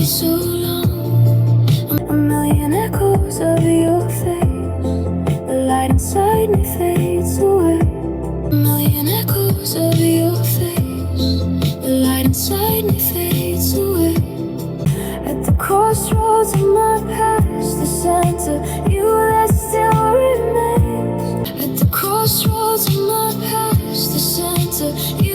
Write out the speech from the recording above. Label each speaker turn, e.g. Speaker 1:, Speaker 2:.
Speaker 1: so long. A million echoes of your face. The light inside me fades away. A million echoes of your face. The light inside me fades away. At the crossroads of my past, the sense of you that still remains. At the crossroads of my past, the sense of you.